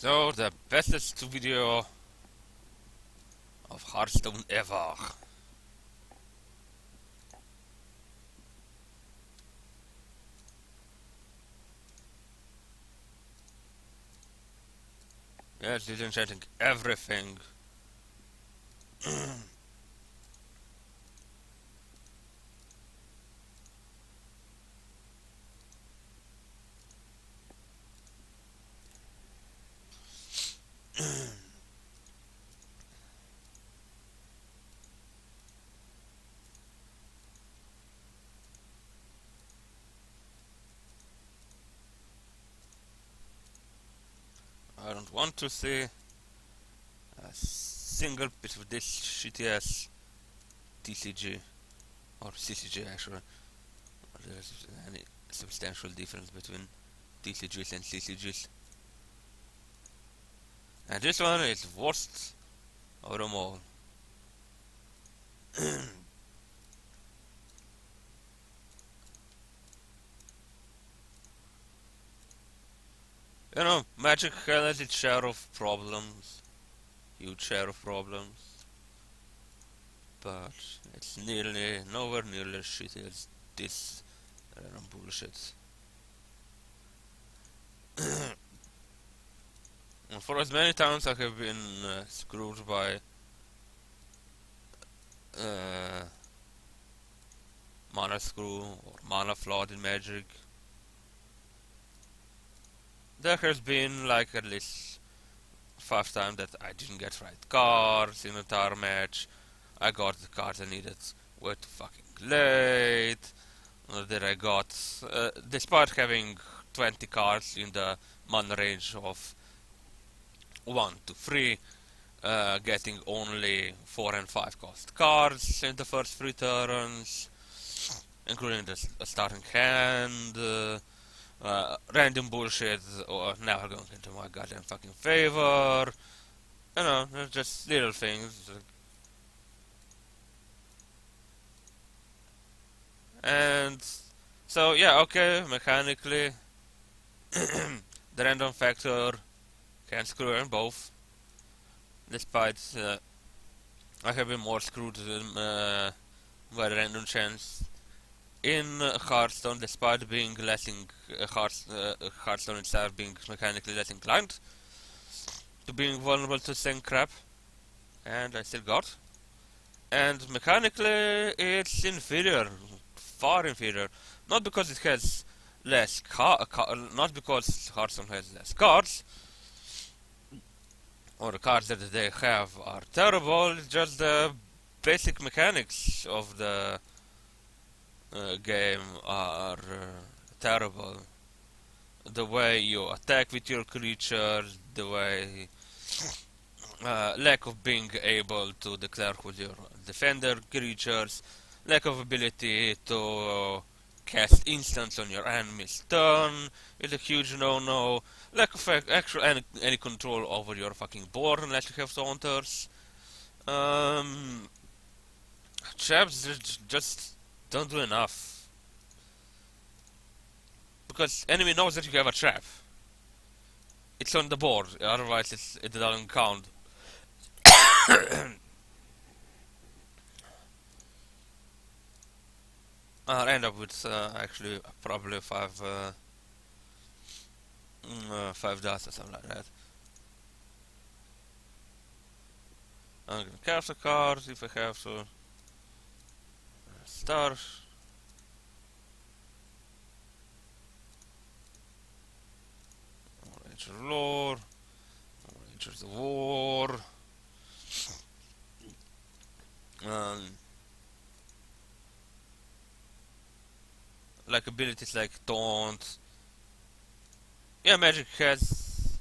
So, the bestest video of Hearthstone ever. Yes, he's enchanting everything. I don't want to see a single bit of this shitty ass TCG, or CCG actually. There's any substantial difference between TCGs and CCGs. And this one is worst of them all. You know, Magic has its share of problems, huge share of problems, but it's nowhere nearly as shitty as this random bullshit. And for as many times I have been screwed by uh, mana screw or mana flood in Magic, there has been like at least 5 times that I didn't get right cards in the entire match. I got the cards I needed way too fucking late. That I got, despite having 20 cards in the mana range of 1 to 3, getting only 4 and 5 cost cards in the first 3 turns, including the starting hand, random bullshit, or never going into my goddamn fucking favor. You know, just little things. And so, yeah, okay, mechanically, the random factor can screw in both, despite I have been more screwed by the random chance in Hearthstone, despite being Hearthstone itself being mechanically less inclined to being vulnerable to same crap, and I still got. And mechanically, it's inferior, far inferior. Not because it has less not because Hearthstone has less cards, or the cards that they have are terrible. It's just the basic mechanics of the game are terrible. The way you attack with your creatures, the way lack of being able to declare who's your defender creatures, lack of ability to cast instants on your enemy's turn is a huge no-no. Lack of actual any control over your fucking board unless you have Saunters. Traps just don't do enough. Because enemy knows that you have a trap. It's on the board, otherwise it doesn't count. I'll end up with actually probably 5 dots or something like that. I'm gonna cast a card if I have to. Start. Ranger Lore. Rangers the War. Like abilities like Taunt. Yeah, Magic has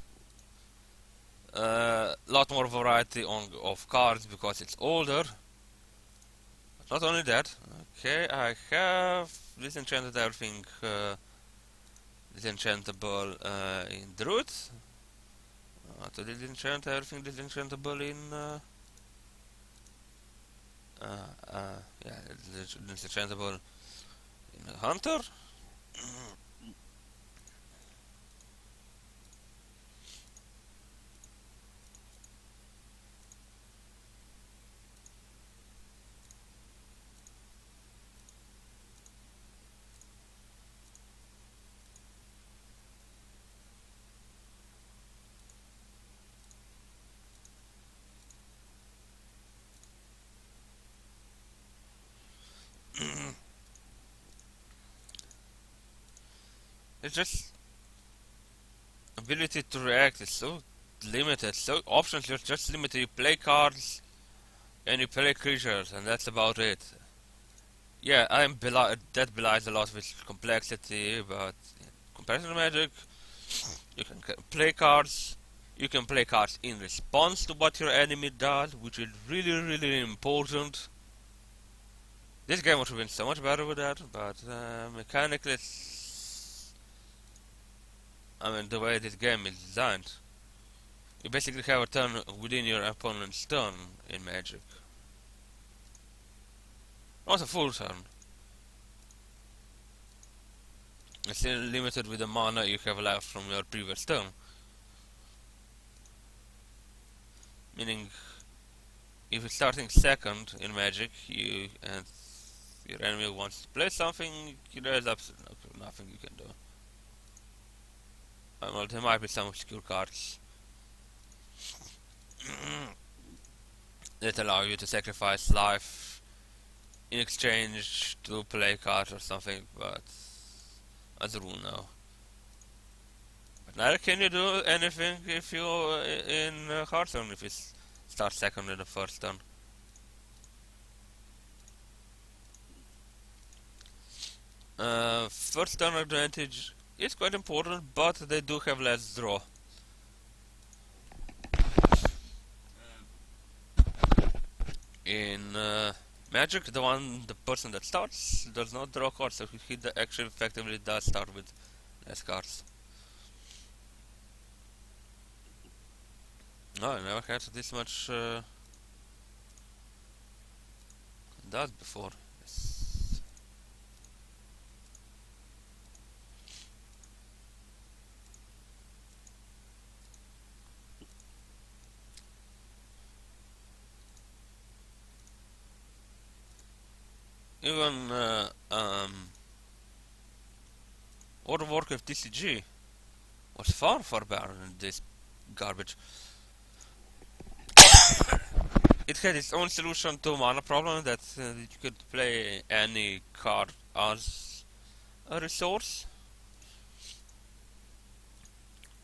a lot more variety of cards because it's older. But not only that, okay, I have disenchanted everything disenchantable in Druid. To disenchant everything disenchantable in yeah, disenchantable in Hunter. it's just ability to react is so limited. So options are just limited. You play cards and you play creatures, and that's about it. Yeah, that belies a lot of its complexity, but compared to Magic, you can play cards. You can play cards in response to what your enemy does, which is really, really important. This game would have been so much better with that, but mechanically, I mean, the way this game is designed, you basically have a turn within your opponent's turn in Magic. Not a full turn. It's still limited with the mana you have left from your previous turn. Meaning, if you're starting second in Magic, and your enemy wants to play something, there's absolutely nothing you can do. Well, there might be some obscure cards that allow you to sacrifice life in exchange to play cards or something, but as a rule, no. But neither can you do anything if you in Hearthstone if you start second in the first turn. First turn advantage is quite important, but they do have less draw. In Magic, the person that starts does not draw cards, so he actually effectively does start with less cards. No, I never had this much that before. Yes. Even World of Warcraft TCG was far, far better than this garbage. It had its own solution to mana problem that you could play any card as a resource.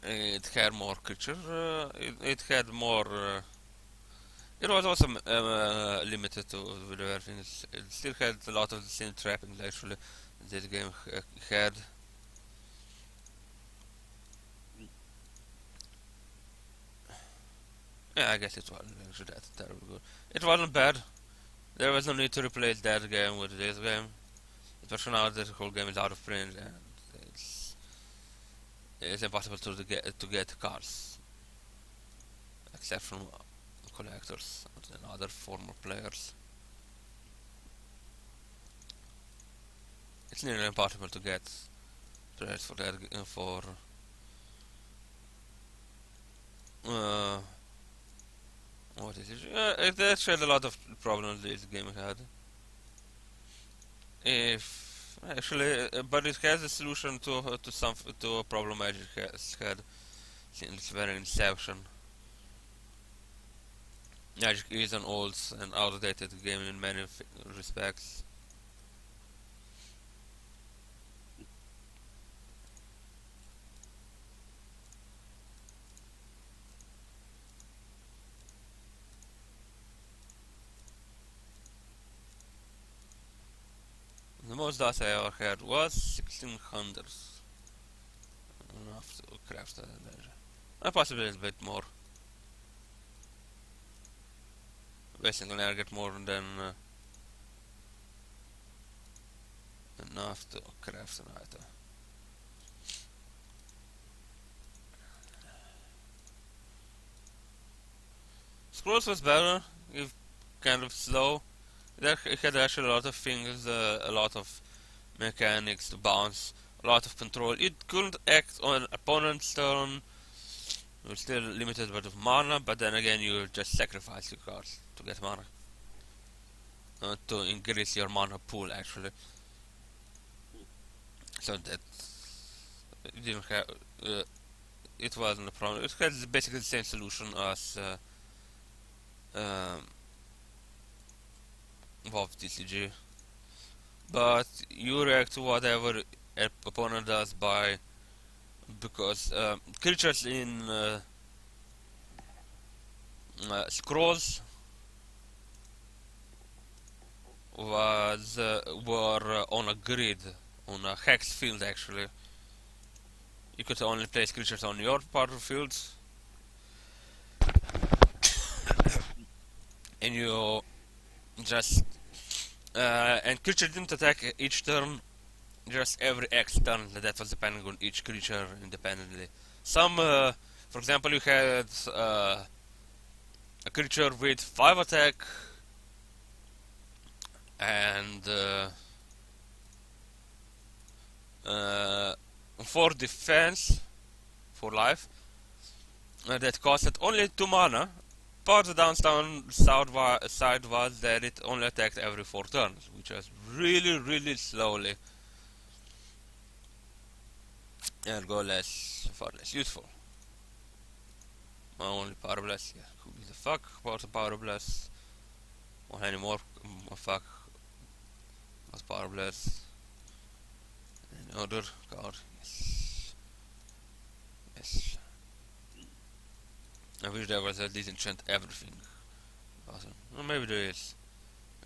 It had more creature. It had more. It was also limited to with everything. It still had a lot of the same trappings actually. This game had. Yeah, I guess it wasn't actually that terribly good. It wasn't bad. There was no need to replace that game with this game. Especially now that the whole game is out of print and it's impossible to get cards. Except from collectors and other former players. It's nearly impossible to get players for that for what is it? It actually had a lot of problems this game had. If actually, but it has a solution to a problem Magic has had since its very inception. Magic is an old and outdated game in many respects. The most data I ever had was 1600. Enough to craft that later. Possibly a bit more. Basically, I get more than enough to craft an item. Scrolls was better, if kind of slow. It had actually a lot of things, a lot of mechanics to bounce, a lot of control. It couldn't act on an opponent's turn. You were still limited by the mana, but then again you just sacrifice your cards to get mana. To increase your mana pool actually. So that it didn't have it wasn't a problem. It has basically the same solution as WoW TCG, but you react to whatever opponent does by because creatures in scrolls were on a grid, on a hex field actually. You could only place creatures on your part of the field, and you just and creature didn't attack each turn, just every X turn. That was depending on each creature independently. Some, for example, you had a creature with 5 attack and 4 defense for life that costed only 2 mana, but the side was that it only attacked every 4 turns, which was really slowly and far less useful. Only Power Blast, yeah, who gives a fuck about the Power Blast? Or anymore, fuck about Power Blast. Another card, yes. I wish there was a disenchant everything. Awesome. Well, maybe there is.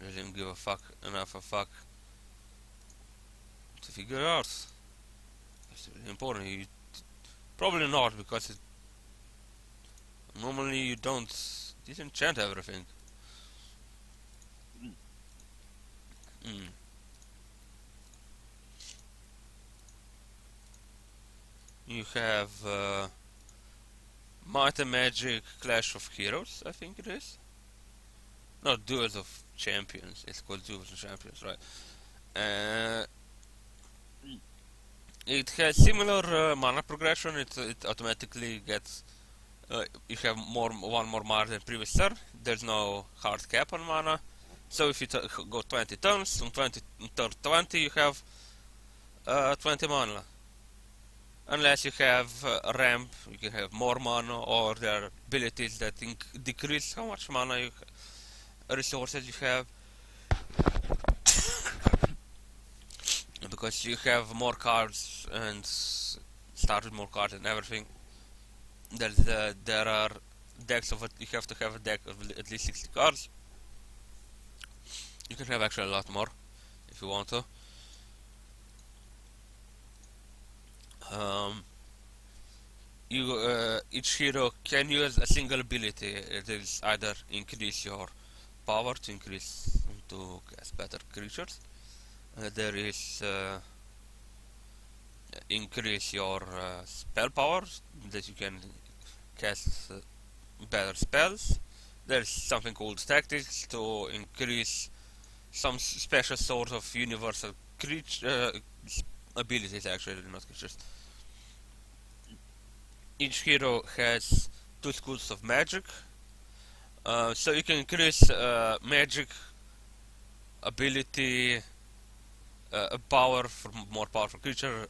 I didn't give a fuck enough a fuck to figure out. It's really important. Probably not, because normally you don't disenchant everything. You have Might and Magic Clash of Heroes, I think it is. No, Duels of Champions. It's called Duels of Champions, right? It has similar mana progression. It automatically gets. You have one more mana than previous turn. There's no hard cap on mana. So if you go 20 turns, on turn 20 you have 20 mana. Unless you have a ramp, you can have more mana, or there are abilities that decrease how much mana resources you have. Because you have more cards and start with more cards and everything. There are decks of it. You have to have a deck of at least 60 cards. You can have actually a lot more if you want to. Each hero can use a single ability. It is either increase your power to cast better creatures. There is increase your spell power, that you can cast better spells. There's something called tactics to increase some special sort of universal creature abilities, actually, not creatures. Each hero has 2 schools of magic, so you can increase magic ability power for more powerful creature,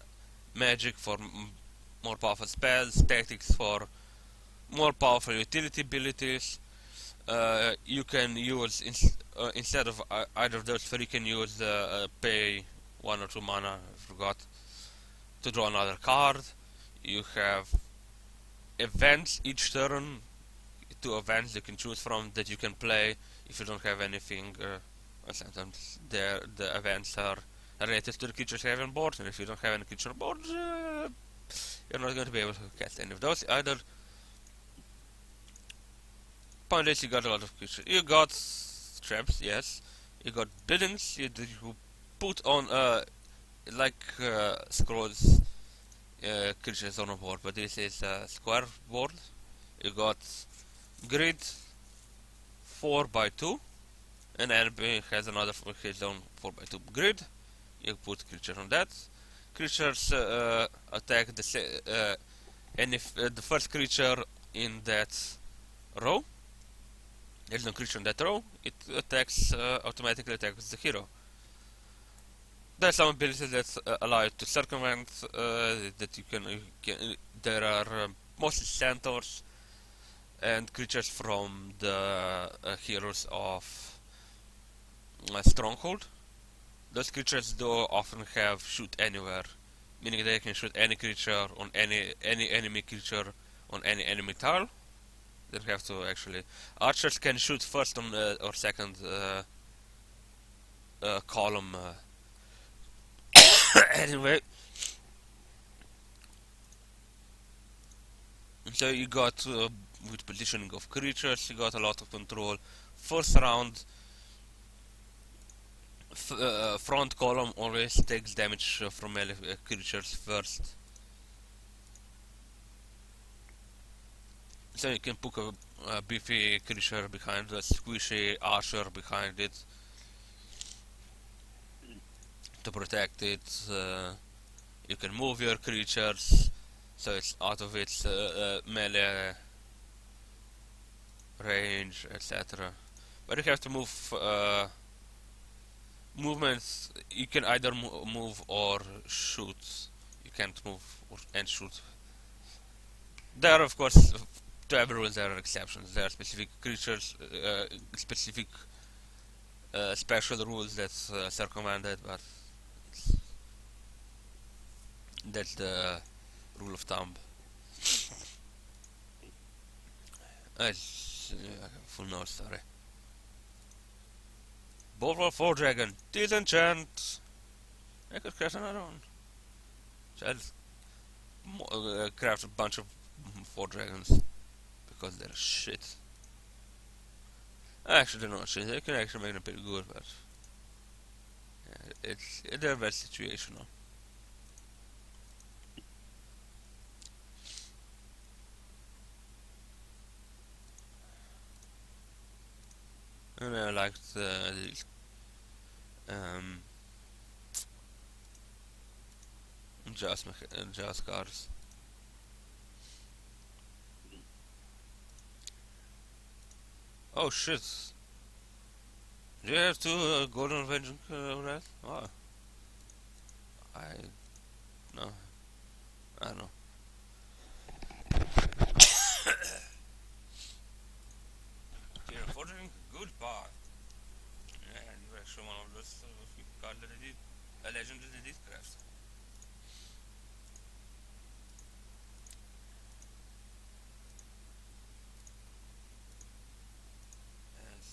magic for more powerful spells, tactics for more powerful utility abilities. You can use instead of either of those 3, you can use pay 1 or 2 mana, I forgot, to draw another card. You have events each turn, 2 events you can choose from that you can play if you don't have anything. Sometimes the events are related to the creatures you have on board, and if you don't have any creature on board, you're not going to be able to cast any of those either. Point is, you got a lot of creatures. You got traps, yes. You got buildings. You put on scrolls creatures on a board, but this is a square board. You got grid 4x2, and enemy has another his own 4x2 grid. You put creatures on that. Creatures attack and if the first creature in that row, there's no creature in that row, it automatically attacks the hero. There's some abilities that allow you to circumvent that you can. There are mostly centaurs and creatures from the heroes of Stronghold. Those creatures do often have shoot anywhere meaning they can shoot any creature on any enemy creature on any enemy tile. They don't have to actually. Archers can shoot first on or second column. Anyway, so you got with positioning of creatures, you got a lot of control. First round, front column always takes damage from melee creatures first. So you can put a beefy creature behind, a squishy archer behind it to protect it. You can move your creatures so it's out of its melee range, etc. But you have to move movements. You can either move or shoot. You can't move and shoot. There are, of course, to every rule there are exceptions. There are specific creatures, specific special rules that circumvent it, but that's the rule of thumb. It's full note, sorry. Boltwall 4 Dragon, disenchant! I could craft another one. So I just craft a bunch of 4 dragons because they're shit. Actually, they're not shit. They can actually make them pretty good, but yeah, they're very situational. And I liked these um, jazz cards. Oh shit! Do you have two golden vengeance red? Oh, I no, I don't know. You're forging good part. Yeah, you actually one of those card that I did, a legend that I did craft. Yes,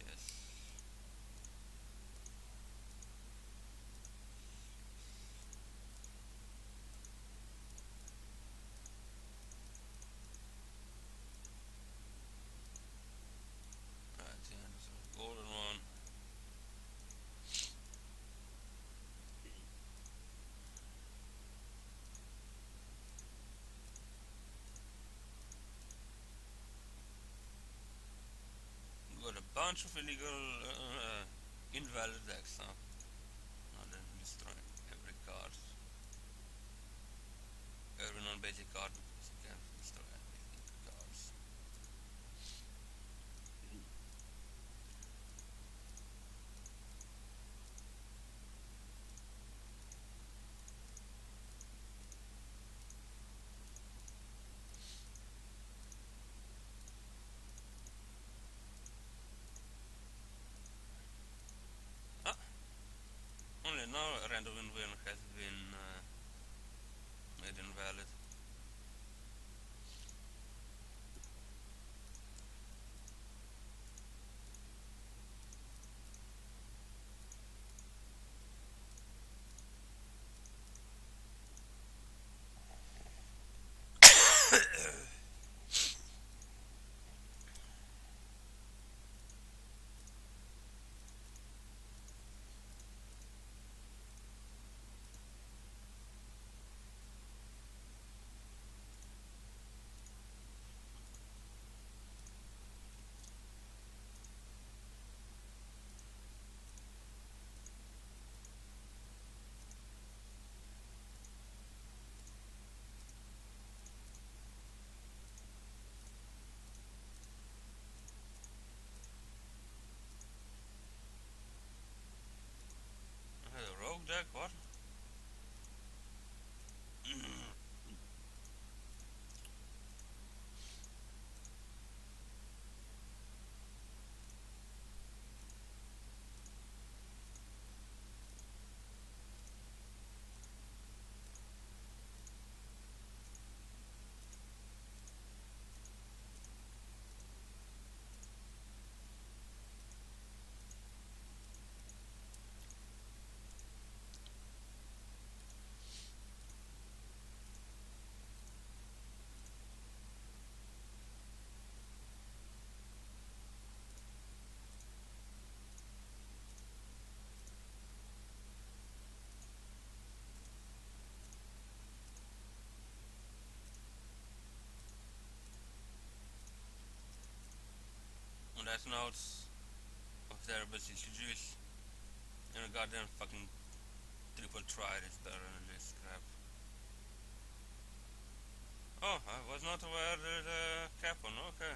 yes. Right, yeah, so golden one. Got a bunch of illegal, invalid decks now. Now then destroy every card, every non-basic card because you can destroy basic cards. Ah, only now a random win has been made invalid. less notes of their ability to juice. And a goddamn fucking triple try is better than this crap. Oh, I was not aware there's a cap on, okay.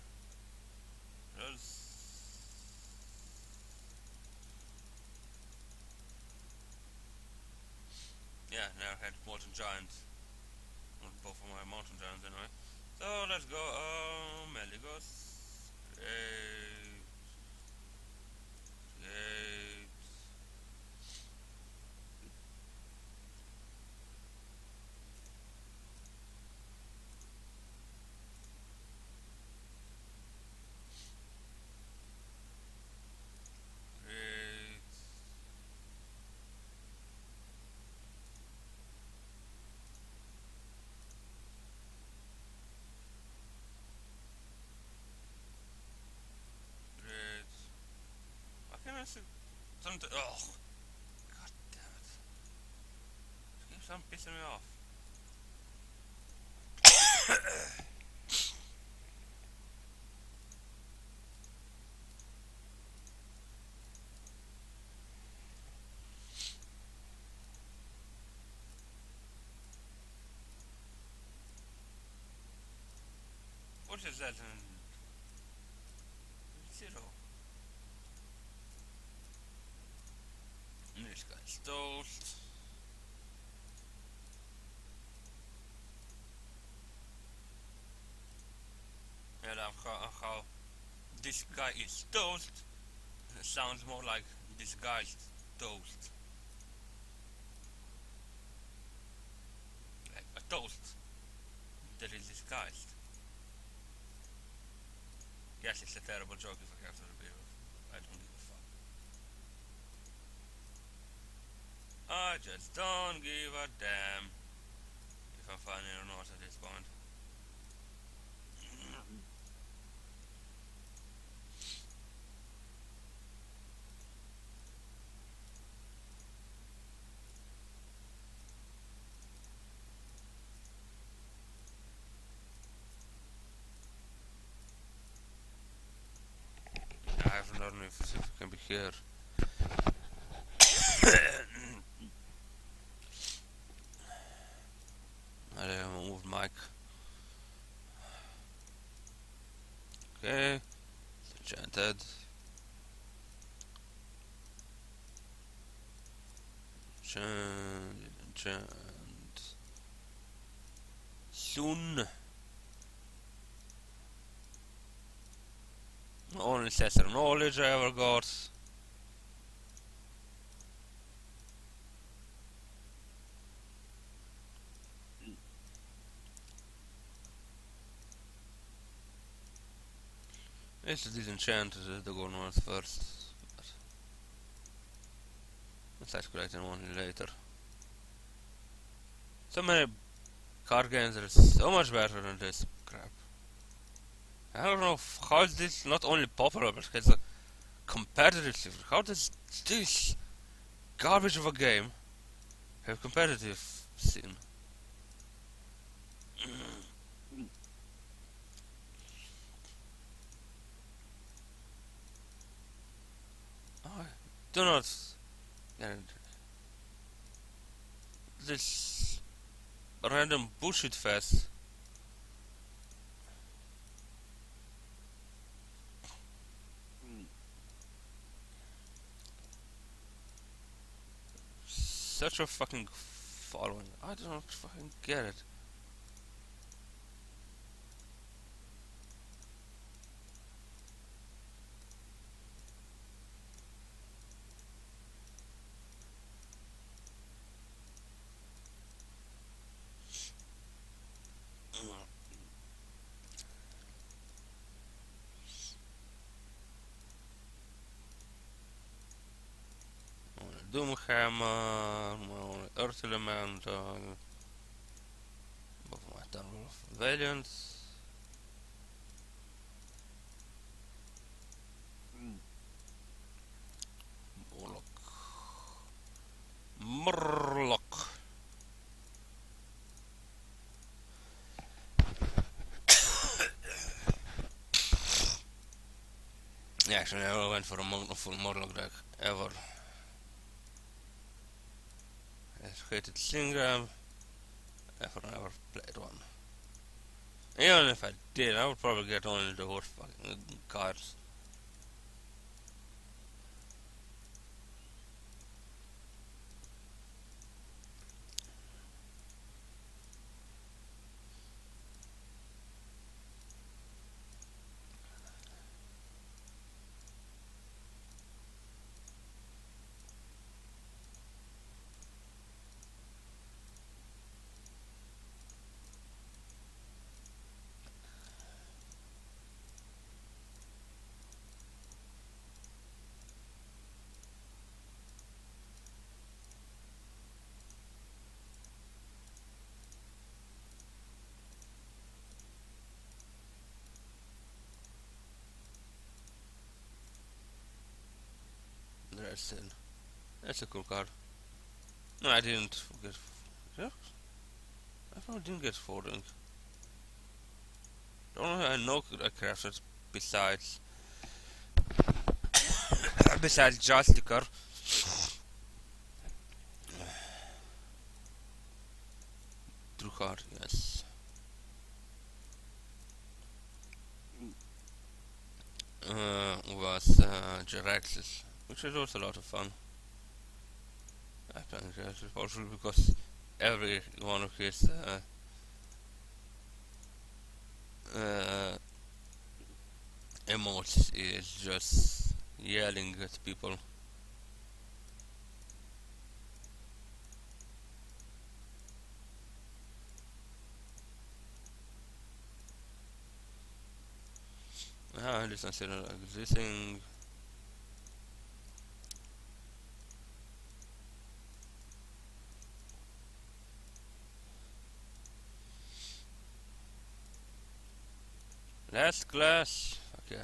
Those... Yeah, now I had Molten Giants. Both of my Mountain Giants anyway. So let's go, Meligos. Great. Great. Great. Great. Why can't I see something? Oh, god damn it. It keeps on pissing me off. What is that? Zero. This guy's toast. Yeah, how this guy is toast. It sounds more like this guy's toast. Like a toast that is disguised. Yes, it's a terrible joke if I have to repeat it. I don't give a fuck. I just don't give a damn if I'm funny or not at this point. I have not known if it can be here. I didn't move mic. Okay, enchanted. Enchant. Soon. Only lesser knowledge I ever got. It's disenchanted the go north first. Let's calculate one later. So many card games are so much better than this crap. I don't know how is this not only popular but it's a competitive. How does this garbage of a game have competitive scene? I do not get this random bullshit fest. Such a fucking following. I don't fucking get it. Doomhammer, my only Earth Element, both my Tunnel of Valiance. Murloc. actually never went for a full Morlock deck ever. I hated Singram. Ever never played one. Even if I did, I would probably get only the worst fucking cards. That's it. That's a cool card. No, I didn't get. Yeah, I probably didn't get folding. Don't know. I know I crafted besides besides just the card. True card, yes. Was Jiraxis, which is also a lot of fun. I playing Jiraxis also because every one of his uh, emotes is just yelling at people. Ah, this is still existing. Last class. Okay.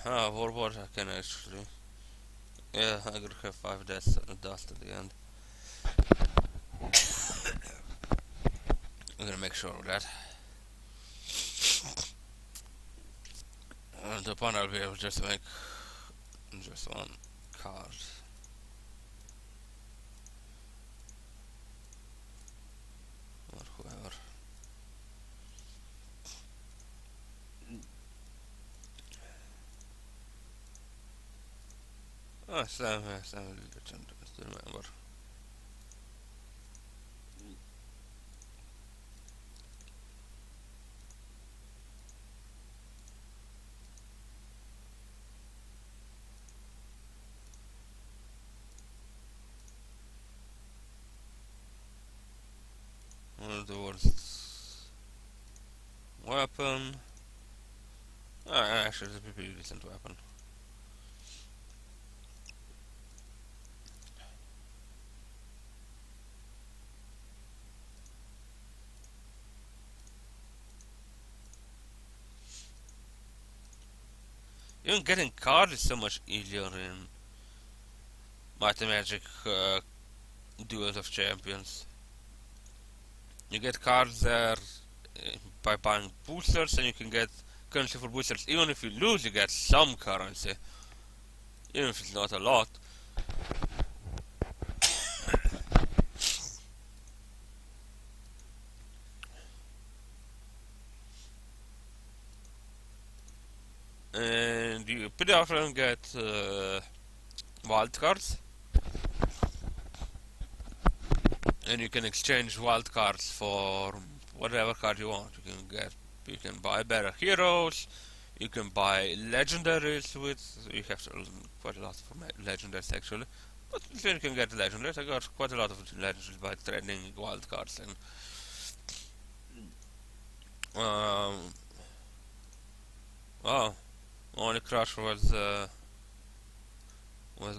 Aha, Warboard I can actually. Yeah, I gotta have 5 dust at the end. I'm gonna make sure of that. And upon I'll be able just to make just one card. Or whoever. Oh, Sam, Sam Legend, I still remember. One of the worst weapon. Actually, it's a pretty decent weapon. Even getting cards is so much easier in Might and Magic Duels of Champions. You get cards there by buying boosters, and you can get currency for boosters. Even if you lose, you get some currency, even if it's not a lot. And you pretty often get wild cards, and you can exchange wild cards for whatever card you want. You can buy better heroes. You can buy legendaries with. You have to quite a lot for legendaries actually, but still you can get legendaries. I got quite a lot of legendaries by trading wild cards and. Oh, only crush was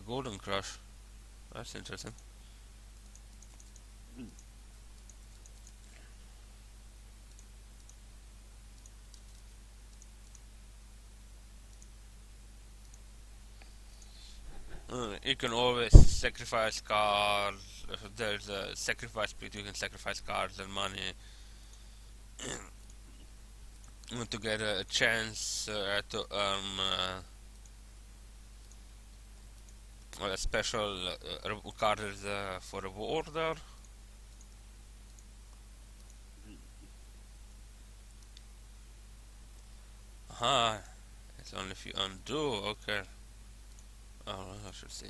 Golden Crush. That's interesting. You can always sacrifice cards. If there's a sacrifice split, you can sacrifice cards and money to get a chance to earn a special card for a rewarder. Aha, it's only if you undo. Okay. Oh, I should see.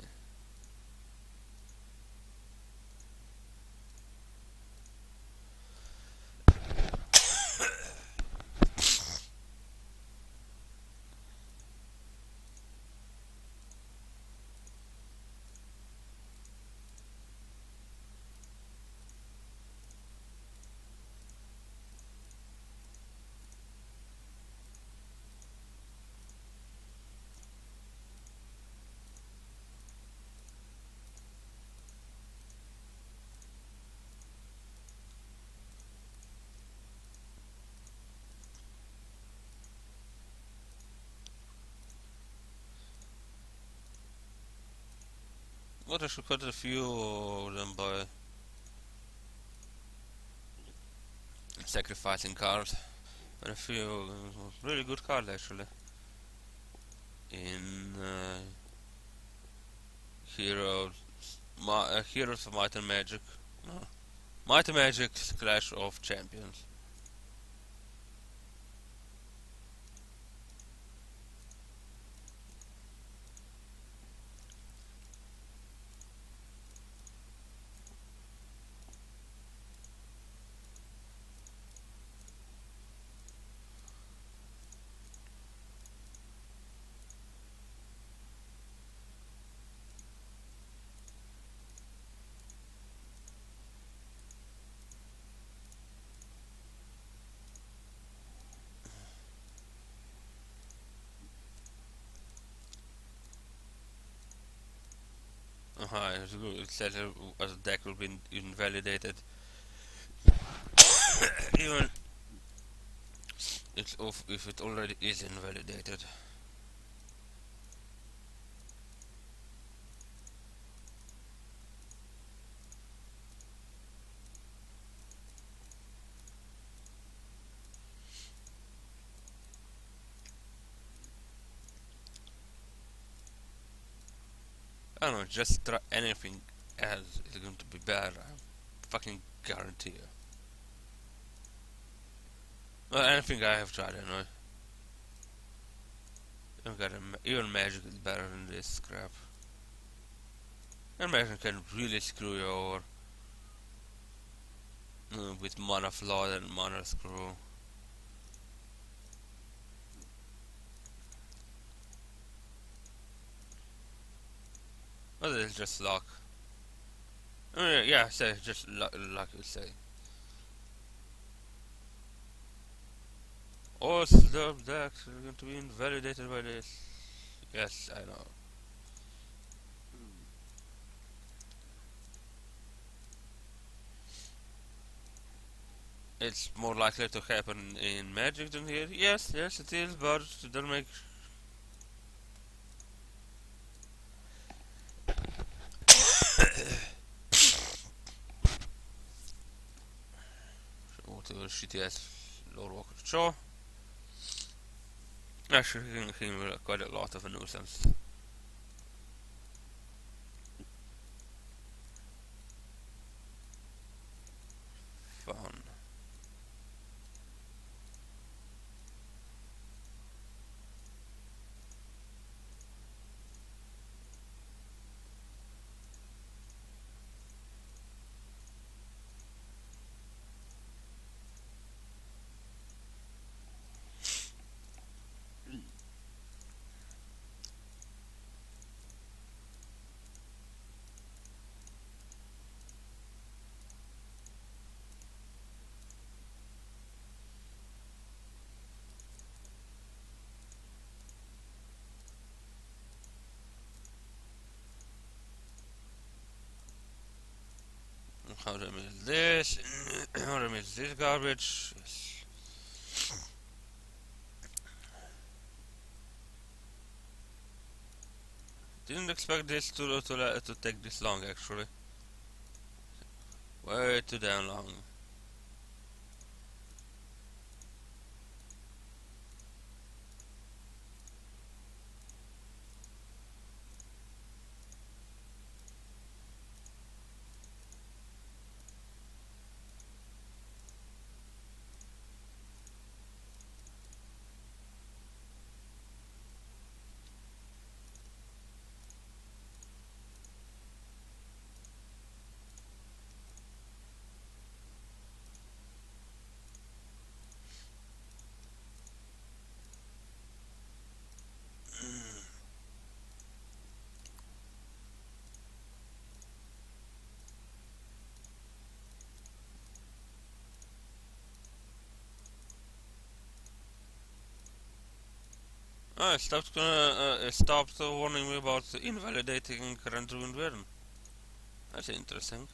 What I should cut a few of them by sacrificing cards. And a few really good cards actually. In Heroes, Heroes of Might and Magic. No. Might and Magic Clash of Champions. It says as a deck will be invalidated. Even it's off if it already is invalidated. I don't know, just try anything else, it's going to be bad. I fucking guarantee you. Well, anything I have tried anyway. Even magic is better than this crap. And magic can really screw you over with mana flood and mana screw. But it's just luck. Yeah, say just luck you say. Oh, the decks are going to be invalidated by this. Yes, I know. It's more likely to happen in Magic than here. Yes, yes, it is, but it doesn't make. Whatever shitty ass Lord Walker Shaw. Actually, he quite a lot of a nuisance. Fun. How to miss this? How to miss this garbage? Yes. Didn't expect this to take this long actually. Way too damn long. Oh, it stopped warning me about invalidating current ruined Vern. That's interesting.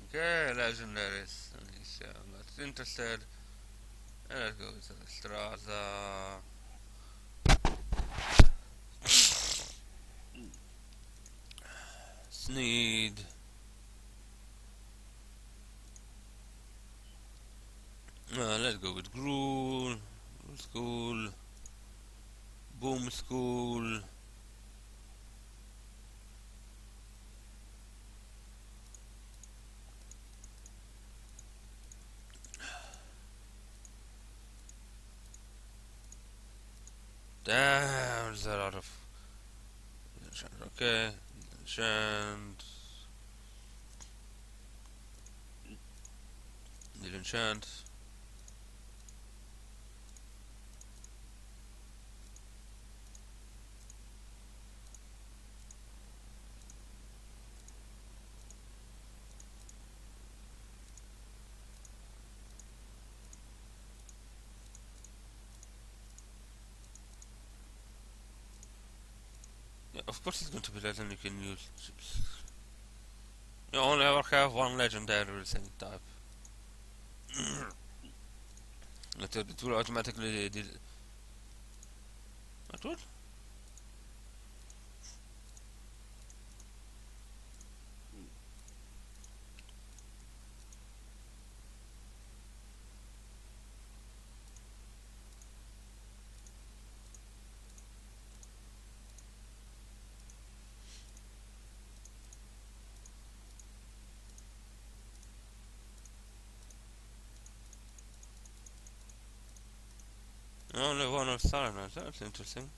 Okay, legendaries. I'm not interested. And let's go to the Straza. Sneed. Let's go with Gruul. School. Boom School. Damn, there's a lot of. Okay. Enchant. Need enchant. Yeah, of course it's going to be legend you can use. You only ever have one legendary with the same type. It will automatically did. What would? Only one of Salamence. That's interesting.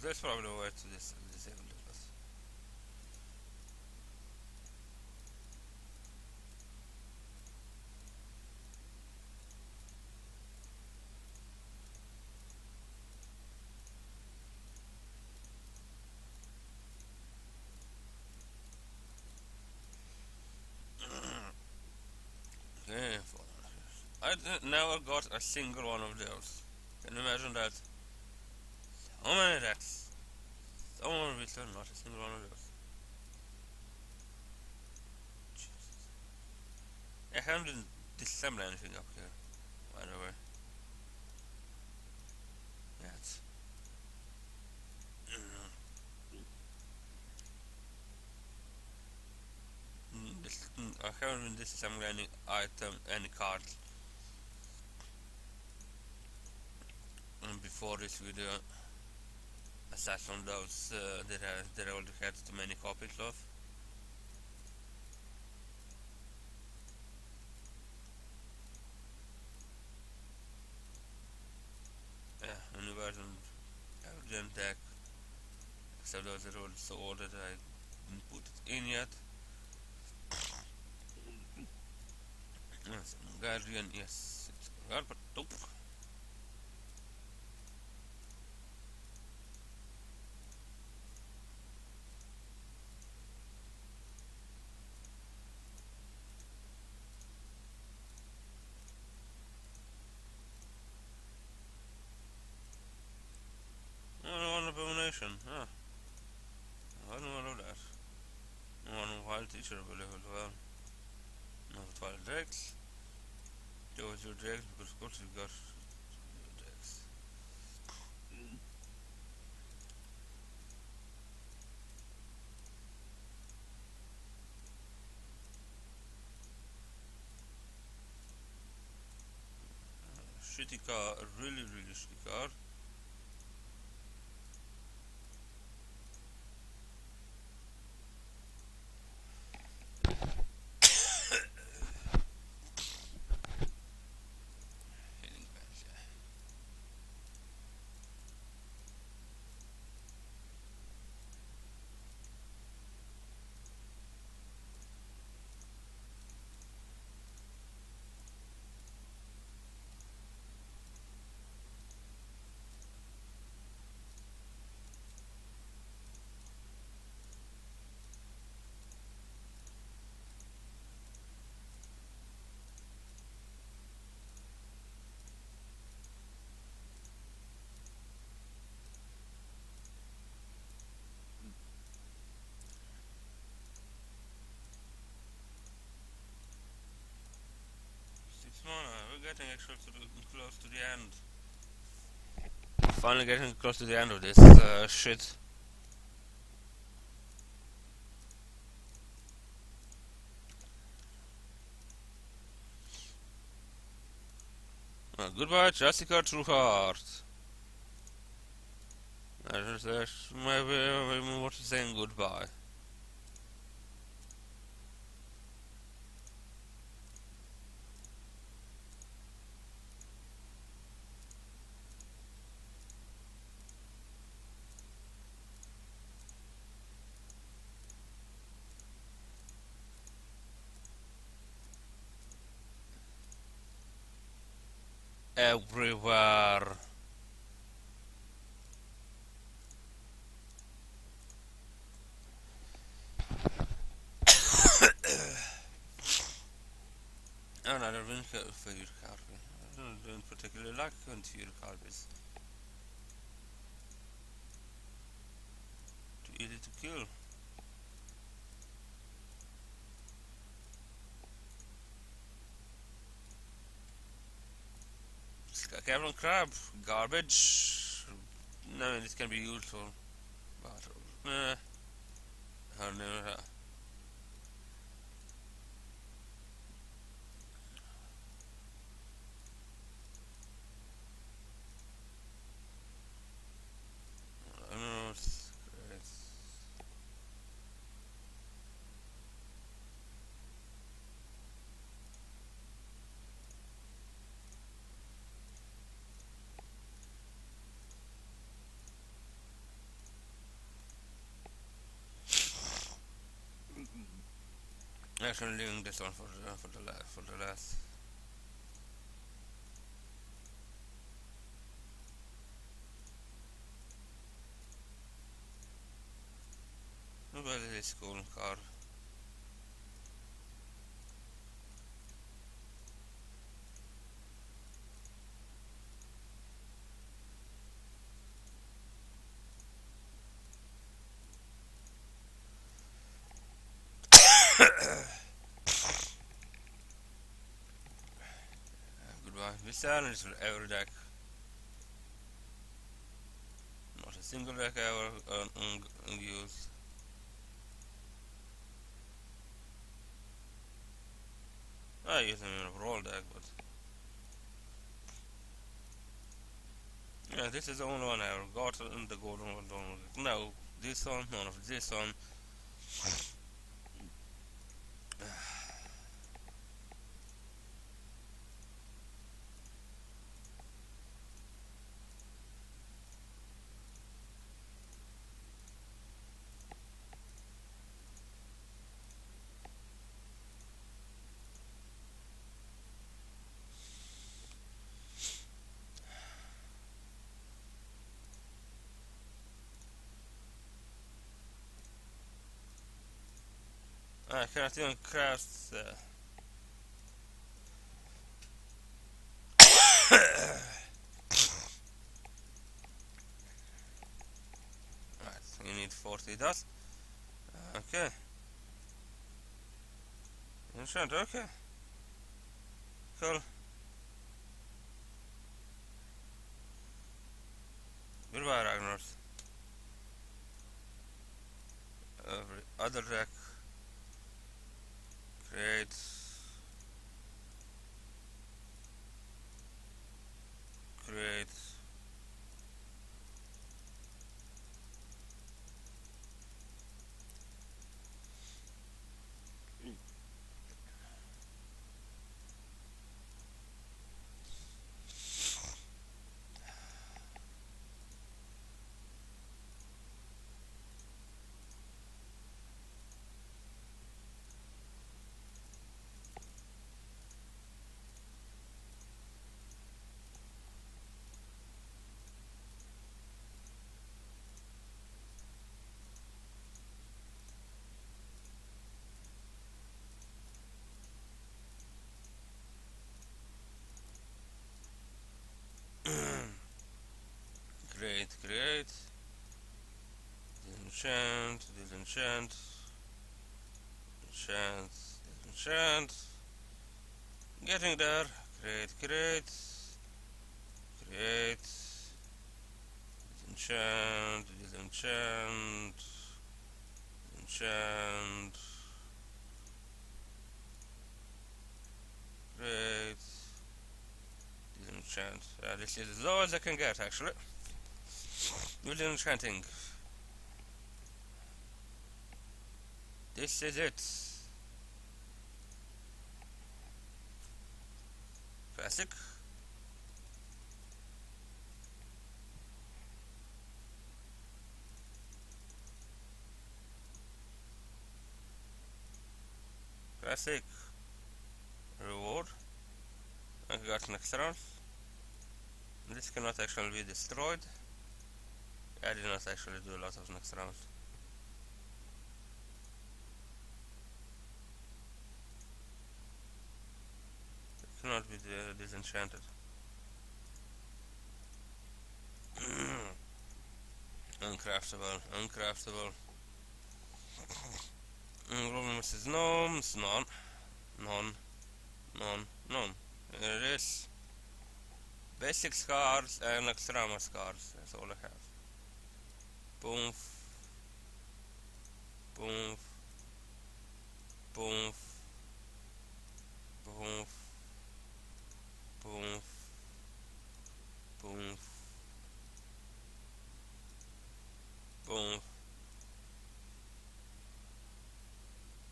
That's probably the way to disable this. Okay, never got a single one of those. Can you imagine that? How many decks? So many return, not a single one of those. Jesus. I haven't disassembled anything up here, by the way. Yet. haven't been disassembling any item, any cards. And before this video, aside from those that I already had too many copies of. Yeah, universal Elgin deck, except those that are already sold that I didn't put it in yet. Yes, Guardian, yes, it's correct, but nope. One abomination, huh? I don't know that. One wild teacher available as well. Not wild drakes. Those your drakes because of course you got your drakes. Shitty car, really shitty car. Hitting bands, yeah. Six mana, we're getting actually close to the end. Finally getting close to the end of this shit. Goodbye, Jessica Trueheart. That's maybe what is saying goodbye. Everywhere. Another win for your Carby. I don't particularly like going to your Carbis. Too easy to kill. Cavern Crab, garbage. No, this can be useful. But, I don't know. I don't know. It's great. Actually, leaving this one for the last. Nobody is cool car. Goodbye. This challenge for every deck. Not a single deck ever used. I use them in a roll deck, but yeah, this is the only one I ever got in the golden one. No, this one, none of this one. I cannot even craft. Right, you need 40 dust. Okay, enchant. Okay, cool. Goodbye, Ragnar's. Every other deck creates, creates. Create, disenchant, disenchant, enchant, disenchant. Getting there. Create, create, disenchant, disenchant, enchant, create, disenchant. This is as low as I can get actually. With enchanting. This is it. Classic. Classic. Reward. I got next round. This cannot actually be destroyed. I did not actually do a lot of next round. It cannot be disenchanted. Uncraftable, uncraftable. Problem is gnomes, none, none, none, none. It is basic scars and extrema scars. That's all I have. Boom, boom, boom, boom, boom, boom, boom.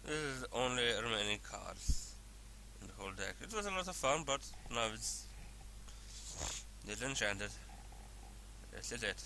This is the only remaining cards in the whole deck. It was a lot of fun, but now it's disenchanted. This is it.